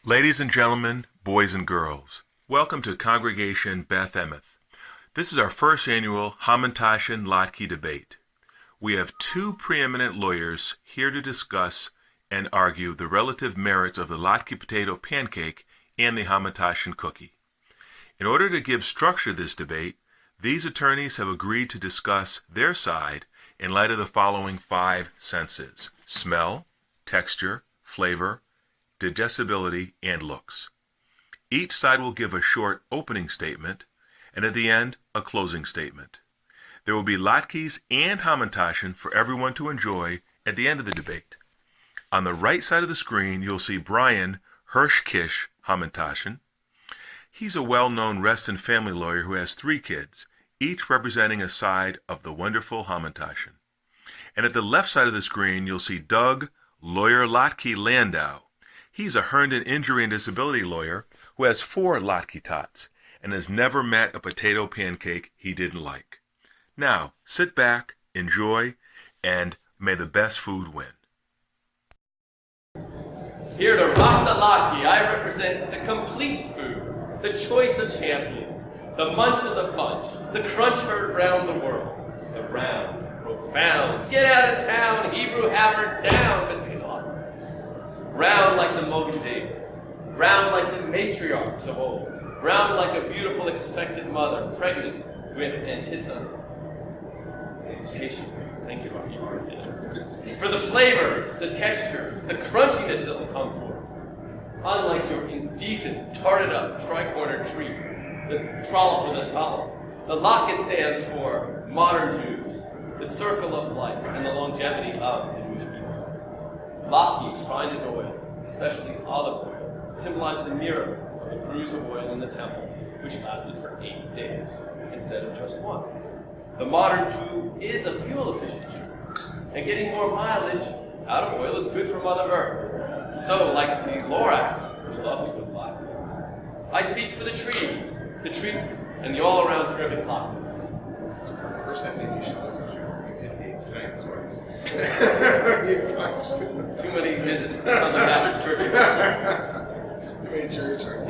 Ladies and gentlemen, boys and girls, welcome to Congregation Beth Emeth. This is our first annual Hamentaschen Latke debate. We have two preeminent lawyers here to discuss and argue the relative merits of the Latke potato pancake and the Hamentaschen cookie. In order to give structure to this debate, these attorneys have agreed to discuss their side in light of the following five senses: smell, texture, flavor, digestibility, and looks. Each side will give a short opening statement, and at the end, a closing statement. There will be Latkes and Hamentaschen for everyone to enjoy at the end of the debate. On the right side of the screen, you'll see Brian Hirsch Hamentaschen. He's a well-known rest and family lawyer who has 3 kids, each representing a side of the wonderful Hamentaschen. And at the left side of the screen, you'll see Doug, lawyer Latke Landau. He's a Herndon injury and disability lawyer who has 4 Latke tots and has never met a potato pancake he didn't like. Now, sit back, enjoy, and may the best food win. Here to rock the Latke, I represent the complete food, the choice of champions, the munch of the bunch, the crunch heard round the world, the round, profound, get out of town, Hebrew hammer down, potato. Round like the Mogan David, round like the matriarchs of old, round like a beautiful expectant mother, pregnant with antissa. Patient. Thank you, Rocky. Yes. For the flavors, the textures, the crunchiness that will come forth. Unlike your indecent, tarted up, tri-cornered treat, the trollop with a dollop, the Latkes stands for modern Jews, the circle of life, and the longevity of the Jewish people. Latkes, refined in oil, especially olive oil, symbolize the miracle of the cruse of oil in the temple, which lasted for 8 days instead of just 1. The modern Jew is a fuel-efficient Jew, and getting more mileage out of oil is good for Mother Earth. So, like the Lorax, we love the good Latke. I speak for the trees, the treats, and the all-around terrific Latke. First, I think you should lose a show. You hit the time twice. You punched. Too many visits to the Southern Baptist Church. Too many church hurts.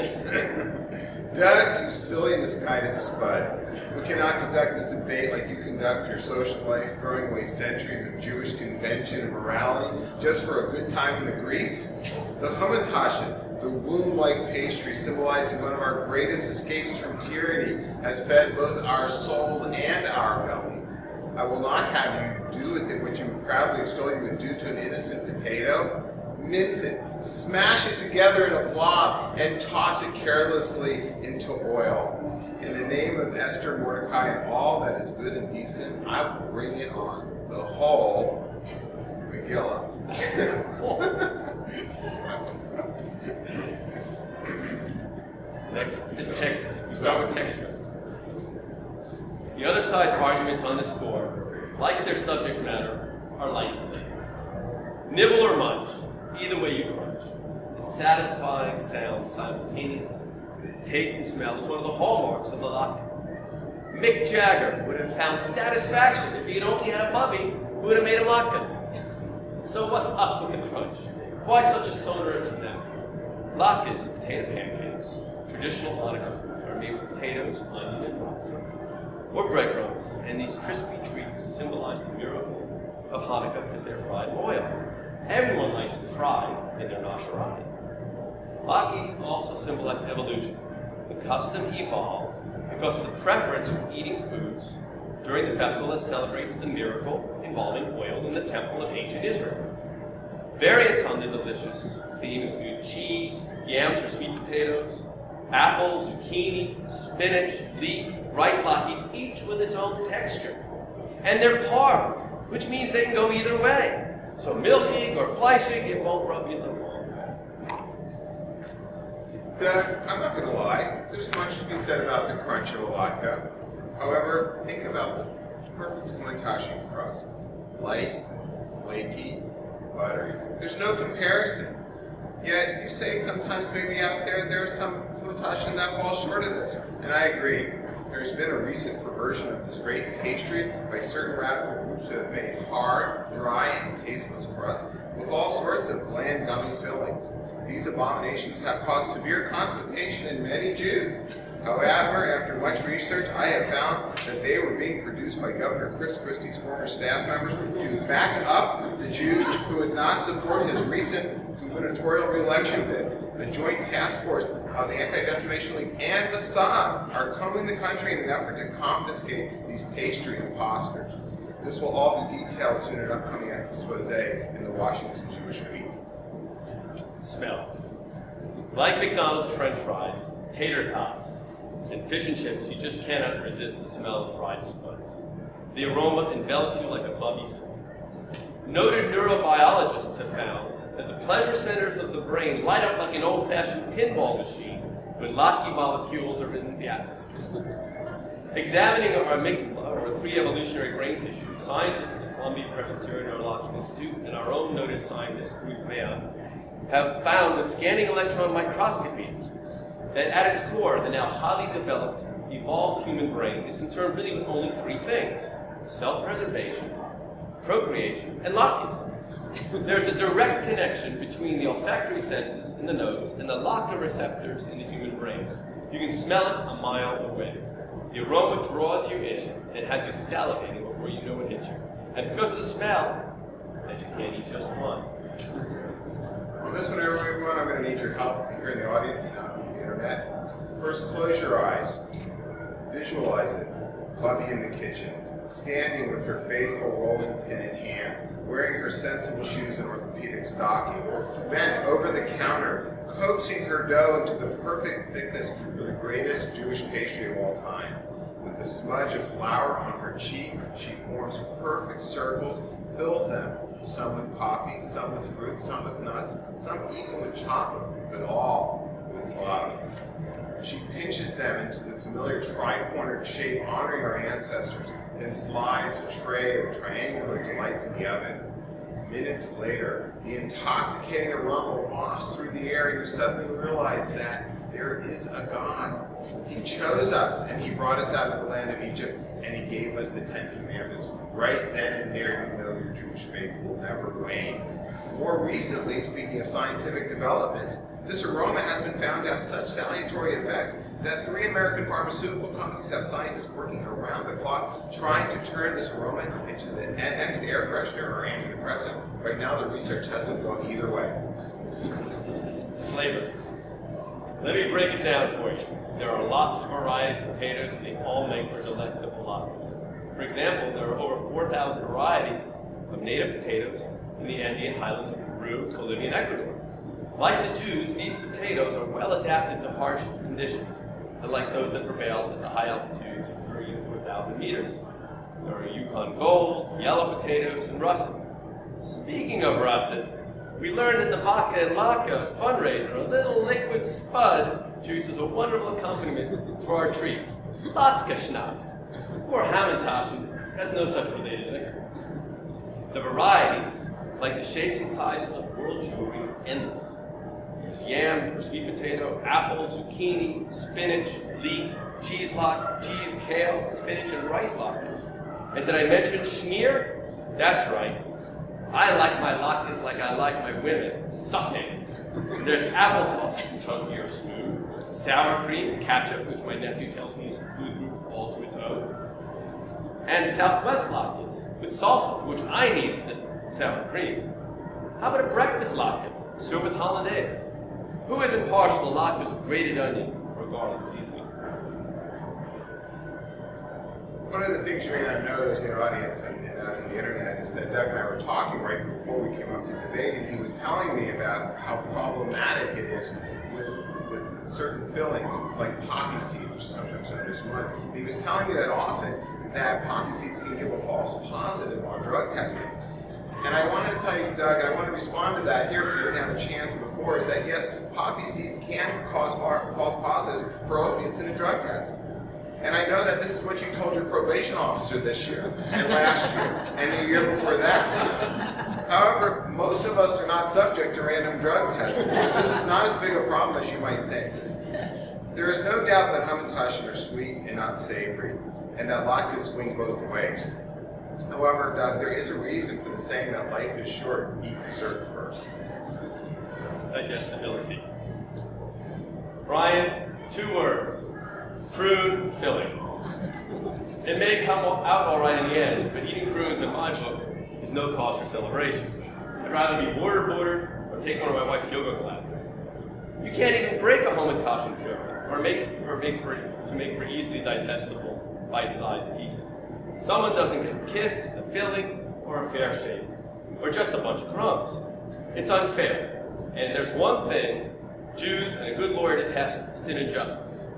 Doug, you silly misguided spud. We cannot conduct this debate like you conduct your social life, throwing away centuries of Jewish convention and morality just for a good time in the grease. The Hamentaschen, the womb-like pastry symbolizing one of our greatest escapes from tyranny, has fed both our souls and our bellies. I will not have you do with it what you proudly extol you would do to an innocent potato. Mince it, smash it together in a blob, and toss it carelessly into oil. In the name of Esther, Mordecai, and all that is good and decent, I will bring it on. The whole Megillah. Next is texture. We start with texture. The other side's arguments on this score, like their subject matter, are light and flavor. Nibble or munch, either way you crunch. The satisfying sound simultaneous with taste and smell is one of the hallmarks of the Latke. Mick Jagger would have found satisfaction if he had only had a mummy who would have made him latkes. So what's up with the crunch? Why such a sonorous snap? Latkes, potato pancakes, traditional Hanukkah food, are made with potatoes, onion, and matzah, or breadcrumbs, and these crispy treats symbolize the miracle of Hanukkah because they're fried in oil. Everyone likes it fried in their nasharati. Latkes also symbolize evolution. The custom evolved because of the preference for eating foods during the festival that celebrates the miracle involving oil in the temple of ancient Israel. Variants on the delicious theme include cheese, yams or sweet potatoes, apples, zucchini, spinach, leek, rice latkes, each with its own texture. And they're parve, which means they can go either way. So milchig or fleischig, it won't rub you the wrong way. I'm not going to lie. There's much to be said about the crunch of a latke. However, think about the perfect Hamentaschen crust. Light, flaky, buttery. There's no comparison. Yet, you say sometimes maybe out there's some Hamentaschen that falls short of this. And I agree. There's been a recent perversion of this great pastry by certain radical groups who have made hard, dry, and tasteless crusts with all sorts of bland, gummy fillings. These abominations have caused severe constipation in many Jews. However, after much research, I have found that they were being produced by Governor Chris Christie's former staff members to back up the Jews who would not support his recent gubernatorial re-election bid. The Joint Task Force of the Anti-Defamation League and Mossad are combing the country in an effort to confiscate these pastry imposters. This will all be detailed soon in an upcoming expose in the Washington Jewish Week. Smell. Like McDonald's French fries, tater tots, and fish and chips, you just cannot resist the smell of fried spuds. The aroma envelops you like a bubby's home. Noted neurobiologists have found that the pleasure centers of the brain light up like an old-fashioned pinball machine when Latke molecules are in the atmosphere. Examining our amygdala, or pre-evolutionary brain tissue, scientists at Columbia Presbyterian Neurological Institute and our own noted scientist, Ruth Mayon, have found with scanning electron microscopy that at its core, the now highly developed, evolved human brain is concerned really with only three things: self-preservation, procreation, and Latkes. There's a direct connection between the olfactory senses in the nose and the Latke receptors in the human brain. You can smell it a mile away. The aroma draws you in and has you salivating before you know it hits you. And because of the smell, that you can't eat just one. On this one, everyone, I'm going to need your help here in the audience and out on the internet. First, close your eyes. Visualize it. Bubby in the kitchen, standing with her faithful rolling pin in hand, wearing her sensible shoes and orthopedic stockings, bent over the counter, coaxing her dough into the perfect thickness for the greatest Jewish pastry of all time. With a smudge of flour on her cheek, she forms perfect circles, fills them, some with poppy, some with fruit, some with nuts, some even with chocolate, but all with love. She pinches them into the familiar tri-cornered shape honoring our ancestors, then slides a tray of triangular delights in the oven. Minutes later, the intoxicating aroma wafts through the air and you suddenly realize that there is a God. He chose us and he brought us out of the land of Egypt and he gave us the 10 Commandments. Right then and there you know your Jewish faith will never wane. More recently, speaking of scientific developments, this aroma has been found to have such salutary effects that 3 American pharmaceutical companies have scientists working around the clock trying to turn this aroma into the next air freshener or antidepressant. Right now, the research has them going either way. Flavor. Let me break it down for you. There are lots of varieties of potatoes and they all make for delectable latkes. For example, there are over 4,000 varieties of native potatoes in the Andean highlands of Peru, Bolivia, and Ecuador. Like the Jews, these potatoes are well adapted to harsh conditions, unlike those that prevail at the high altitudes of 3,000 to 4,000 meters. There are Yukon Gold, yellow potatoes, and russet. Speaking of russet, we learned that the Vodka and Latke fundraiser, a little liquid spud juice, is a wonderful accompaniment for our treats. Latke schnapps. Poor Hamentaschen has no such related liquor. The varieties, like the shapes and sizes of world Jewry, are endless. There's yam, sweet potato, apple, zucchini, spinach, leek, cheese lock, cheese, kale, spinach, and rice latkes. And did I mention schmear? That's right. I like my latkes like I like my women, sussing. There's applesauce, chunky or smooth, sour cream, ketchup, which my nephew tells me is a food group all to its own, and Southwest latkes with salsa, for which I need the sour cream. How about a breakfast latke, served with hollandaise? Who isn't partial to latkes with grated onion or garlic seasoning? One of the things you may not know, those in the audience and out on the internet, is that Doug and I were talking right before we came up to debate, and he was telling me about how problematic it is with certain fillings, like poppy seed, which is sometimes known as mud. And he was telling me that often that poppy seeds can give a false positive on drug testing. And I wanted to tell you, Doug, and I want to respond to that here because I didn't have a chance before, is that yes, poppy seeds can cause false positives for opiates in a drug test. And I know that this is what you told your probation officer this year, and last year, and the year before that. However, most of us are not subject to random drug testing, so this is not as big a problem as you might think. There is no doubt that Hamentaschen are sweet and not savory, and that Latkes swing both ways. However, Doug, there is a reason for the saying that life is short. Eat dessert first. Digestibility. Brian, 2 words. Prune filling. It may come out all right in the end, but eating prunes in my book is no cause for celebration. I'd rather be bordered or take one of my wife's yoga classes. You can't even break a Hamentaschen filling or make for easily digestible, bite-sized pieces. Someone doesn't get a kiss, a filling, or a fair shake, or just a bunch of crumbs. It's unfair, and there's one thing Jews and a good lawyer detest: it's an injustice.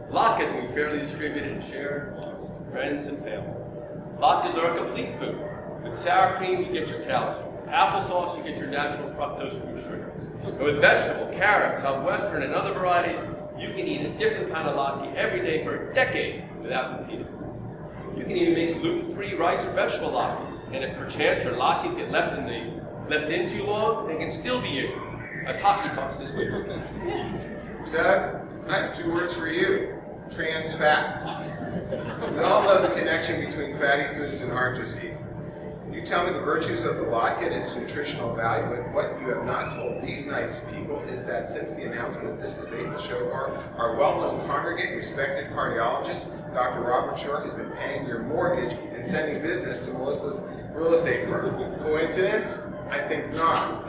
Latkes can be fairly distributed and shared amongst friends and family. Latkes are a complete food. With sour cream, you get your calcium. With applesauce, you get your natural fructose fruit sugar. And with vegetable, carrot, southwestern, and other varieties, you can eat a different kind of latke every day for a decade without repeating. You can even make gluten-free rice or vegetable latkes, and if perchance your latkes get left in too long, they can still be used as hockey pucks this winter. Doug, I have 2 words for you. Trans fats. We all know the connection between fatty foods and heart disease. You tell me the virtues of the latke and its nutritional value, but what you have not told these nice people is that since the announcement of this debate in the shofar, our well-known congregate, respected cardiologist, Dr. Robert Shore, has been paying your mortgage and sending business to Melissa's real estate firm. Coincidence? I think not.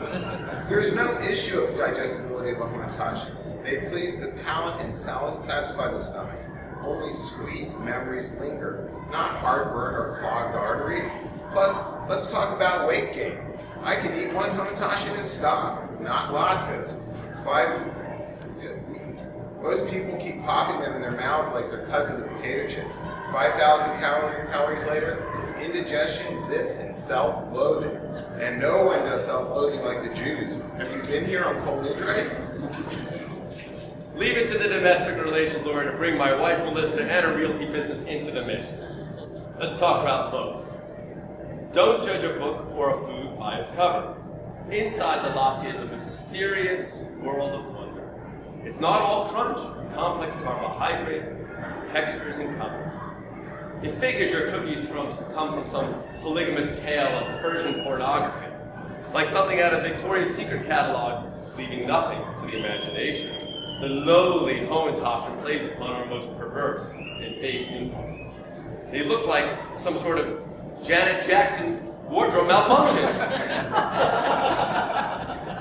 There is no issue of digestibility of a Hamentaschen. They please the palate and satisfy the stomach. Only sweet memories linger, not heartburn or clogged arteries. Plus, let's talk about weight gain. I can eat 1 Hamentaschen and stop, not Latkes. Most people keep popping them in their mouths like their cousin the potato chips. 5,000 calories later, it's indigestion, zits, and self-loathing. And no one does self-loathing like the Jews. Have you been here on Kol Nidre? Leave it to the domestic relations lawyer to bring my wife Melissa and her realty business into the mix. Let's talk about books. Don't judge a book or a food by its cover. Inside the latke is a mysterious world of wonder. It's not all crunch, complex carbohydrates, textures, and colors. It figures your cookies come from some polygamous tale of Persian pornography, like something out of Victoria's Secret catalog, leaving nothing to the imagination. The lowly Hamentaschen plays upon our most perverse and base impulses. They look like some sort of Janet Jackson wardrobe malfunction.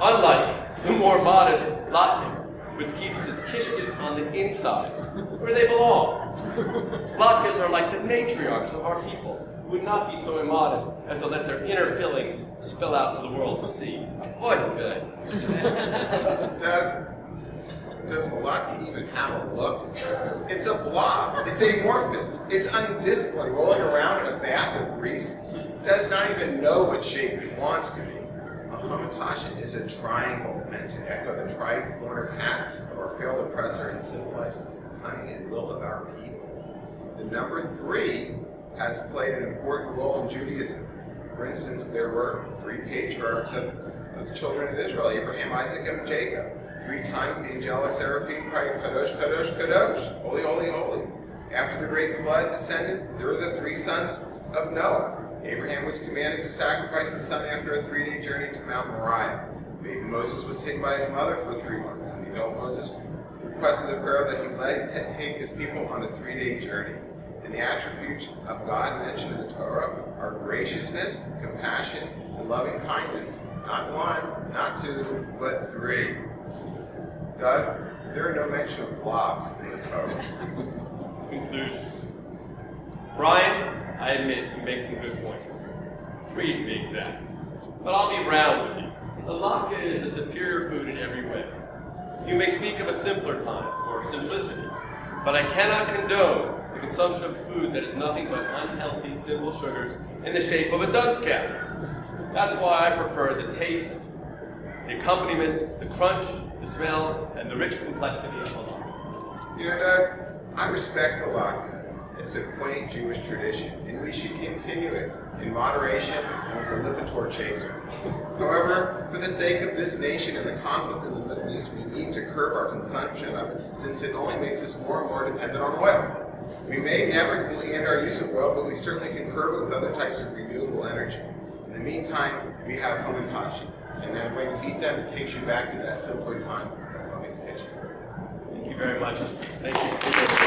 Unlike the more modest latke, which keeps its kishkis on the inside, where they belong. Latkes are like the matriarchs of our people, who would not be so immodest as to let their inner fillings spill out for the world to see. Oy vey. Doug, does a latke even have a look? It's a blob. It's amorphous. It's undisciplined, rolling around in a bath of grease. It does not even know what shape it wants to be. A Hamentaschen is a triangle meant to echo the tri-cornered hat of our failed oppressor and symbolizes the cunning and will of our people. The number 3 has played an important role in Judaism. For instance, there were 3 patriarchs of the children of Israel: Abraham, Isaac, and Jacob. 3 times the angelic seraphim cried, Kadosh, Kadosh, Kadosh, holy, holy, holy. After the great flood descended, there were the 3 sons of Noah. Abraham was commanded to sacrifice his son after a 3-day journey to Mount Moriah. Baby Moses was hidden by his mother for 3 months, and the adult Moses requested of Pharaoh that he let him take his people on a 3-day journey. And the attributes of God mentioned in the Torah are graciousness, compassion, and loving kindness. Not 1, not 2, but 3. Doug, there are no mention of blobs in the Torah. Conclusion. Brian, I admit you make some good points. 3 to be exact. But I'll be round with you. The latke is a superior food in every way. You may speak of a simpler time, or simplicity, but I cannot condone the consumption of food that is nothing but unhealthy, simple sugars in the shape of a dunce cap. That's why I prefer the taste, the accompaniments, the crunch, the smell, and the rich complexity of a latke. You know, Doug, I respect the latke. It's a quaint Jewish tradition, and we should continue it in moderation and with a lipitor chaser. However, for the sake of this nation and the conflict in the Middle East, we need to curb our consumption of it, since it only makes us more and more dependent on oil. We may never completely end our use of oil, but we certainly can curb it with other types of renewable energy. In the meantime, we have Hamentaschen, and then when you eat them, it takes you back to that simpler time of Mommy's kitchen. Thank you very much. Thank you.